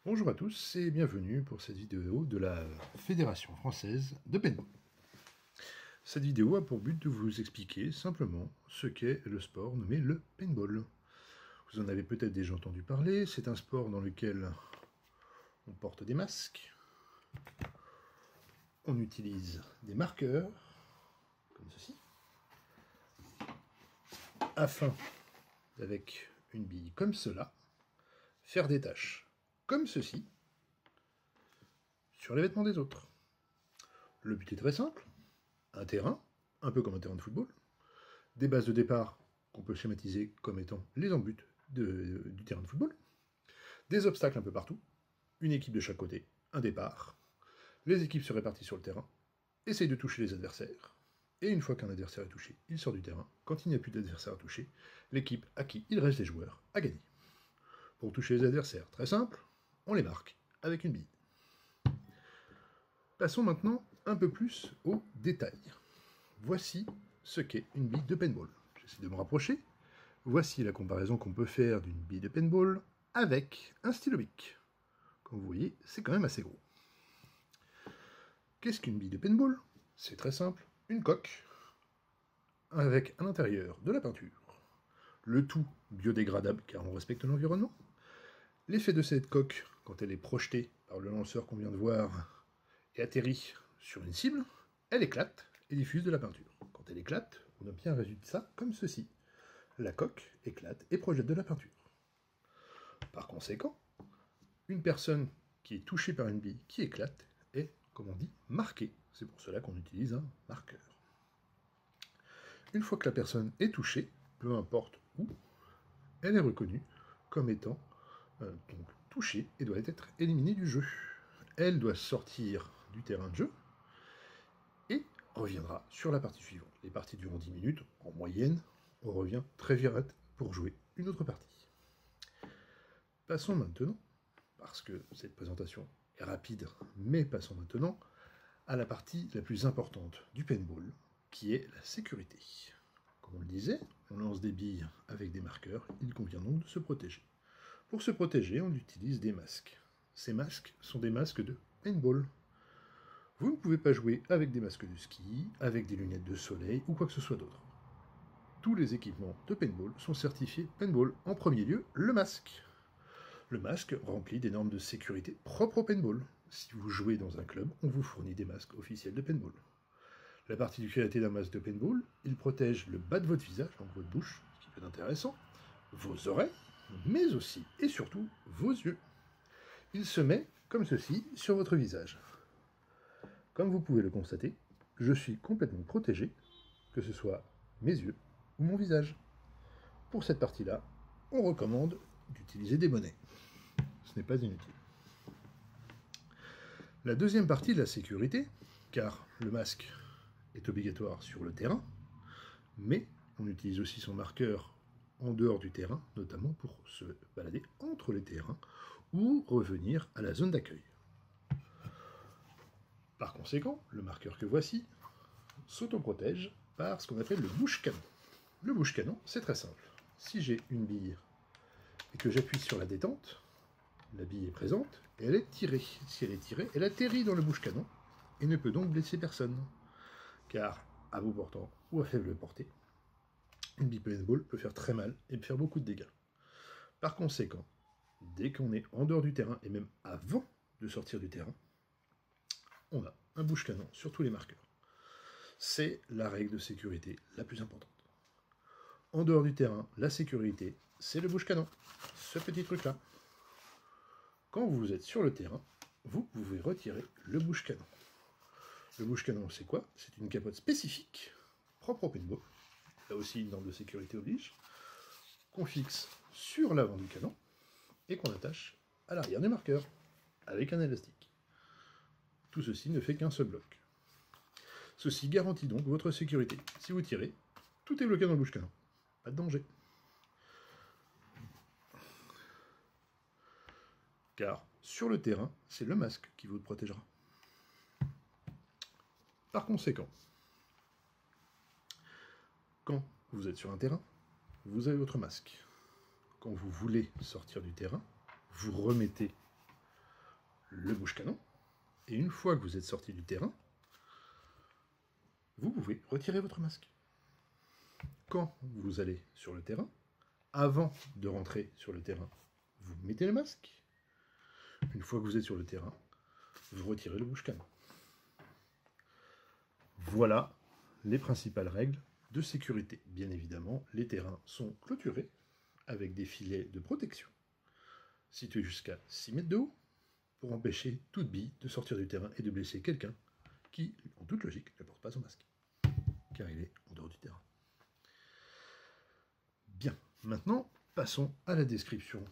Bonjour à tous et bienvenue pour cette vidéo de la Fédération française de paintball. Cette vidéo a pour but de vous expliquer simplement ce qu'est le sport nommé le paintball. Vous en avez peut-être déjà entendu parler, c'est un sport dans lequel on porte des masques, on utilise des marqueurs, comme ceci, afin, avec une bille comme cela, faire des taches comme ceci sur les vêtements des autres. Le but est très simple, un terrain, un peu comme un terrain de football, des bases de départ qu'on peut schématiser comme étant les embûts du terrain de football, des obstacles un peu partout, une équipe de chaque côté, un départ, les équipes se répartissent sur le terrain, essayent de toucher les adversaires, et une fois qu'un adversaire est touché, il sort du terrain. Quand il n'y a plus d'adversaire à toucher, l'équipe à qui il reste des joueurs a gagné. Pour toucher les adversaires, très simple, on les marque avec une bille. Passons maintenant un peu plus aux détails. Voici ce qu'est une bille de paintball. J'essaie de me rapprocher. Voici la comparaison qu'on peut faire d'une bille de paintball avec un stylo bic. Comme vous voyez, c'est quand même assez gros. Qu'est-ce qu'une bille de paintball? C'est très simple, une coque avec à l'intérieur de la peinture. Le tout biodégradable car on respecte l'environnement. L'effet de cette coque, quand elle est projetée par le lanceur qu'on vient de voir et atterrit sur une cible, elle éclate et diffuse de la peinture. Quand elle éclate, on obtient un résultat comme ceci. La coque éclate et projette de la peinture. Par conséquent, une personne qui est touchée par une bille qui éclate est, comme on dit, marquée. C'est pour cela qu'on utilise un marqueur. Une fois que la personne est touchée, peu importe où, elle est reconnue comme étant donc touchée et doit être éliminée du jeu. Elle doit sortir du terrain de jeu et reviendra sur la partie suivante. Les parties durant 10 minutes, en moyenne, on revient très vite pour jouer une autre partie. Passons maintenant, parce que cette présentation est rapide, mais passons maintenant à la partie la plus importante du paintball, qui est la sécurité. Comme on le disait, on lance des billes avec des marqueurs, il convient donc de se protéger. Pour se protéger, on utilise des masques. Ces masques sont des masques de paintball. Vous ne pouvez pas jouer avec des masques de ski, avec des lunettes de soleil ou quoi que ce soit d'autre. Tous les équipements de paintball sont certifiés paintball. En premier lieu, le masque. Le masque remplit des normes de sécurité propres au paintball. Si vous jouez dans un club, on vous fournit des masques officiels de paintball. La particularité d'un masque de paintball, il protège le bas de votre visage, donc votre bouche, ce qui peut être intéressant, vos oreilles, mais aussi et surtout vos yeux. Il se met comme ceci sur votre visage. Comme vous pouvez le constater, je suis complètement protégé, que ce soit mes yeux ou mon visage. Pour cette partie-là, on recommande d'utiliser des bonnets. Ce n'est pas inutile. La deuxième partie de la sécurité, car le masque est obligatoire sur le terrain, mais on utilise aussi son marqueur en dehors du terrain, notamment pour se balader entre les terrains ou revenir à la zone d'accueil. Par conséquent, le marqueur que voici s'autoprotège par ce qu'on appelle le bouche-canon. Le bouche-canon, c'est très simple. Si j'ai une bille et que j'appuie sur la détente, la bille est présente et elle est tirée. Si elle est tirée, elle atterrit dans le bouche-canon et ne peut donc blesser personne. Car, à bout portant ou à faible portée, une bille paintball peut faire très mal et faire beaucoup de dégâts. Par conséquent, dès qu'on est en dehors du terrain, et même avant de sortir du terrain, on a un bouche-canon sur tous les marqueurs. C'est la règle de sécurité la plus importante. En dehors du terrain, la sécurité, c'est le bouche-canon. Ce petit truc-là. Quand vous êtes sur le terrain, vous pouvez retirer le bouche-canon. Le bouche-canon, c'est quoi? C'est une capote spécifique, propre au paintball. Là aussi, une norme de sécurité oblige, qu'on fixe sur l'avant du canon et qu'on attache à l'arrière du marqueur, avec un élastique. Tout ceci ne fait qu'un seul bloc. Ceci garantit donc votre sécurité. Si vous tirez, tout est bloqué dans le bouche-canon. Pas de danger. Car sur le terrain, c'est le masque qui vous protégera. Par conséquent, quand vous êtes sur un terrain, vous avez votre masque. Quand vous voulez sortir du terrain, vous remettez le bouche-canon, et une fois que vous êtes sorti du terrain, vous pouvez retirer votre masque. Quand vous allez sur le terrain, avant de rentrer sur le terrain, vous mettez le masque. Une fois que vous êtes sur le terrain, vous retirez le bouche-canon. Voilà les principales règles de sécurité. Bien évidemment, les terrains sont clôturés avec des filets de protection situés jusqu'à 6 mètres de haut pour empêcher toute bille de sortir du terrain et de blesser quelqu'un qui, en toute logique, ne porte pas son masque, car il est en dehors du terrain. Bien, maintenant, passons à la description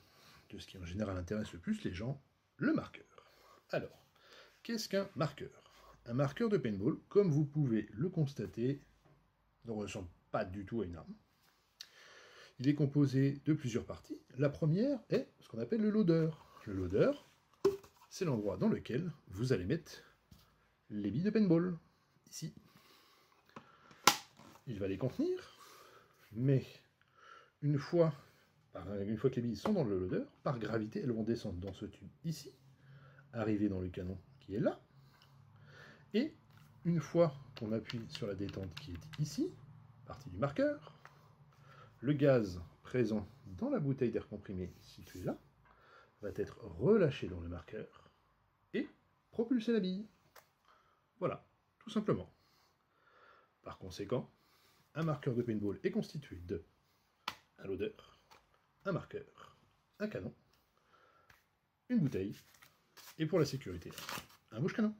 de ce qui en général intéresse le plus les gens, le marqueur. Alors, qu'est-ce qu'un marqueur? Un marqueur de paintball, comme vous pouvez le constater, ne ressemble pas du tout à une arme. Il est composé de plusieurs parties. La première est ce qu'on appelle le loader. Le loader, c'est l'endroit dans lequel vous allez mettre les billes de paintball. Ici. Il va les contenir, mais une fois que les billes sont dans le loader, par gravité, elles vont descendre dans ce tube ici, arriver dans le canon qui est là, et une fois qu'on appuie sur la détente qui est ici, partie du marqueur, le gaz présent dans la bouteille d'air comprimé située là va être relâché dans le marqueur et propulser la bille. Voilà, tout simplement. Par conséquent, un marqueur de paintball est constitué de un loader, un marqueur, un canon, une bouteille, et pour la sécurité, un bouche-canon.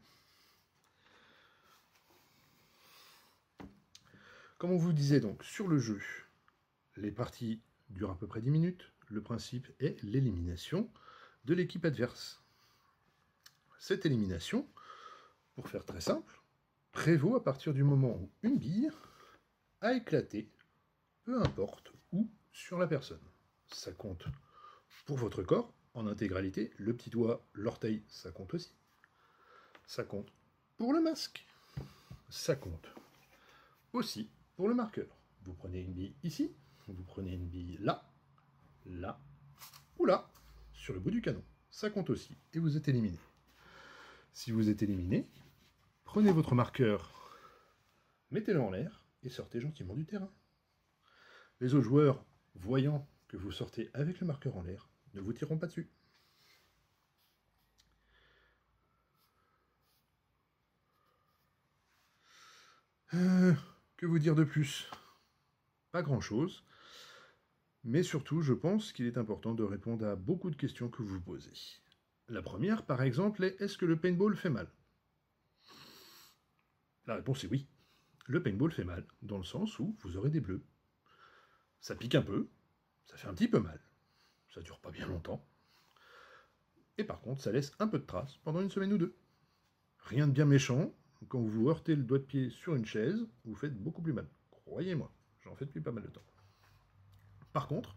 Comme on vous disait donc sur le jeu, les parties durent à peu près 10 minutes. Le principe est l'élimination de l'équipe adverse. Cette élimination, pour faire très simple, prévaut à partir du moment où une bille a éclaté, peu importe où, sur la personne. Ça compte pour votre corps en intégralité. Le petit doigt, l'orteil, ça compte aussi. Ça compte pour le masque. Ça compte aussi pour le marqueur. Vous prenez une bille ici, vous prenez une bille là, là ou là, sur le bout du canon. Ça compte aussi, et vous êtes éliminé. Si vous êtes éliminé, prenez votre marqueur, mettez-le en l'air, et sortez gentiment du terrain. Les autres joueurs, voyant que vous sortez avec le marqueur en l'air, ne vous tireront pas dessus. Que vous dire de plus? Pas grand-chose. Mais surtout, je pense qu'il est important de répondre à beaucoup de questions que vous posez. La première, par exemple, est: est-ce que le paintball fait mal? La réponse est oui. Le paintball fait mal, dans le sens où vous aurez des bleus. Ça pique un peu, ça fait un petit peu mal, ça dure pas bien longtemps. Et par contre, ça laisse un peu de traces pendant une semaine ou deux. Rien de bien méchant, quand vous heurtez le doigt de pied sur une chaise, vous faites beaucoup plus mal. Croyez-moi, j'en fais depuis pas mal de temps. Par contre,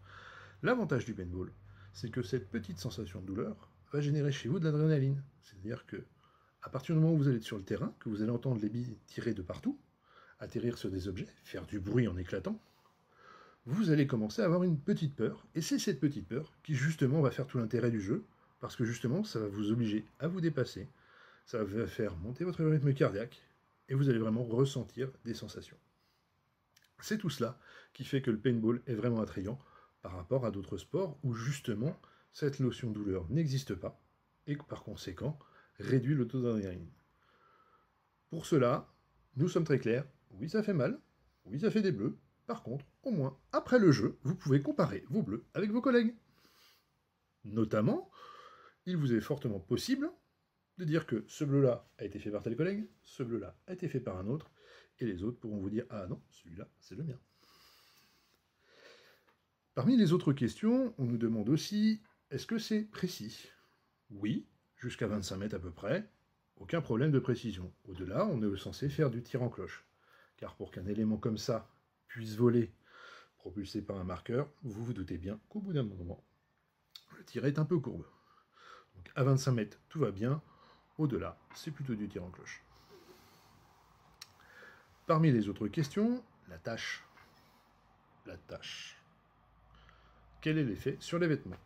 l'avantage du paintball, c'est que cette petite sensation de douleur va générer chez vous de l'adrénaline. C'est-à-dire que, à partir du moment où vous allez être sur le terrain, que vous allez entendre les billes tirer de partout, atterrir sur des objets, faire du bruit en éclatant, vous allez commencer à avoir une petite peur, et c'est cette petite peur qui justement va faire tout l'intérêt du jeu, parce que justement ça va vous obliger à vous dépasser, ça va faire monter votre rythme cardiaque, et vous allez vraiment ressentir des sensations. C'est tout cela qui fait que le paintball est vraiment attrayant par rapport à d'autres sports où justement cette notion de douleur n'existe pas, et par conséquent réduit le taux d'adrénaline. Pour cela, nous sommes très clairs, oui ça fait mal, oui ça fait des bleus, par contre, au moins, après le jeu, vous pouvez comparer vos bleus avec vos collègues. Notamment, il vous est fortement possible de dire que ce bleu-là a été fait par tel collègue, ce bleu-là a été fait par un autre, et les autres pourront vous dire « Ah non, celui-là, c'est le mien ». Parmi les autres questions, on nous demande aussi « Est-ce que c'est précis ?» Oui, jusqu'à 25 mètres à peu près, aucun problème de précision. Au-delà, on est censé faire du tir en cloche. Car pour qu'un élément comme ça puisse voler, propulsé par un marqueur, vous vous doutez bien qu'au bout d'un moment, le tir est un peu courbe. Donc à 25 mètres, tout va bien. Au-delà, c'est plutôt du tir en cloche. Parmi les autres questions, la tâche. La tâche. Quel est l'effet sur les vêtements?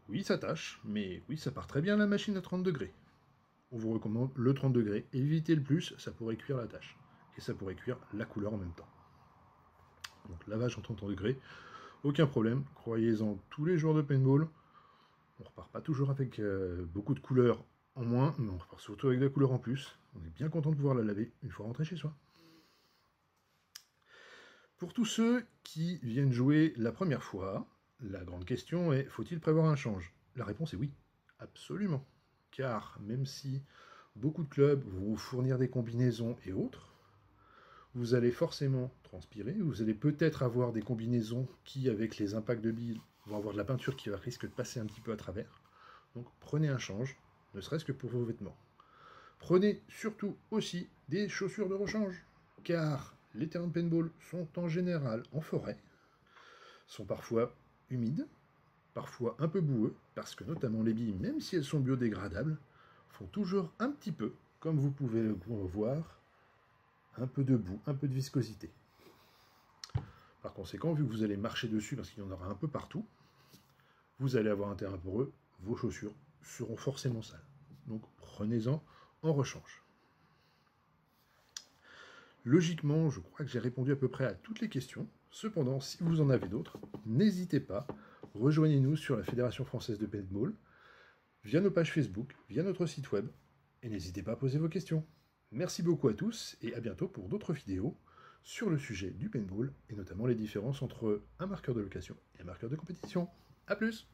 Oui, ça tâche, mais oui, ça part très bien la machine à 30 degrés. on vous recommande le 30 degrés. Évitez le plus, ça pourrait cuire la tâche. Et ça pourrait cuire la couleur en même temps. Donc lavage en 30 degrés, aucun problème. Croyez-en tous les jours de paintball. On repart pas toujours avec beaucoup de couleurs en moins, mais on repart surtout avec de la couleur en plus. On est bien content de pouvoir la laver une fois rentré chez soi. Pour tous ceux qui viennent jouer la première fois, la grande question est, faut-il prévoir un change? La réponse est oui, absolument. Car même si beaucoup de clubs vont vous fournir des combinaisons et autres, vous allez forcément transpirer, vous allez peut-être avoir des combinaisons qui, avec les impacts de billes, vont avoir de la peinture qui risque de passer un petit peu à travers. Donc prenez un change, ne serait-ce que pour vos vêtements. Prenez surtout aussi des chaussures de rechange, car les terrains de paintball sont en général en forêt, sont parfois humides, parfois un peu boueux, parce que notamment les billes, même si elles sont biodégradables, font toujours un petit peu, comme vous pouvez le voir, un peu de boue, un peu de viscosité. Par conséquent, vu que vous allez marcher dessus, parce qu'il y en aura un peu partout, vous allez avoir un terrain poreux, vos chaussures seront forcément sales. Donc prenez-en en rechange. Logiquement, je crois que j'ai répondu à peu près à toutes les questions. Cependant, si vous en avez d'autres, n'hésitez pas, rejoignez-nous sur la Fédération Française de Paintball, via nos pages Facebook, via notre site web, et n'hésitez pas à poser vos questions. Merci beaucoup à tous, et à bientôt pour d'autres vidéos sur le sujet du paintball, et notamment les différences entre un marqueur de location et un marqueur de compétition. A plus!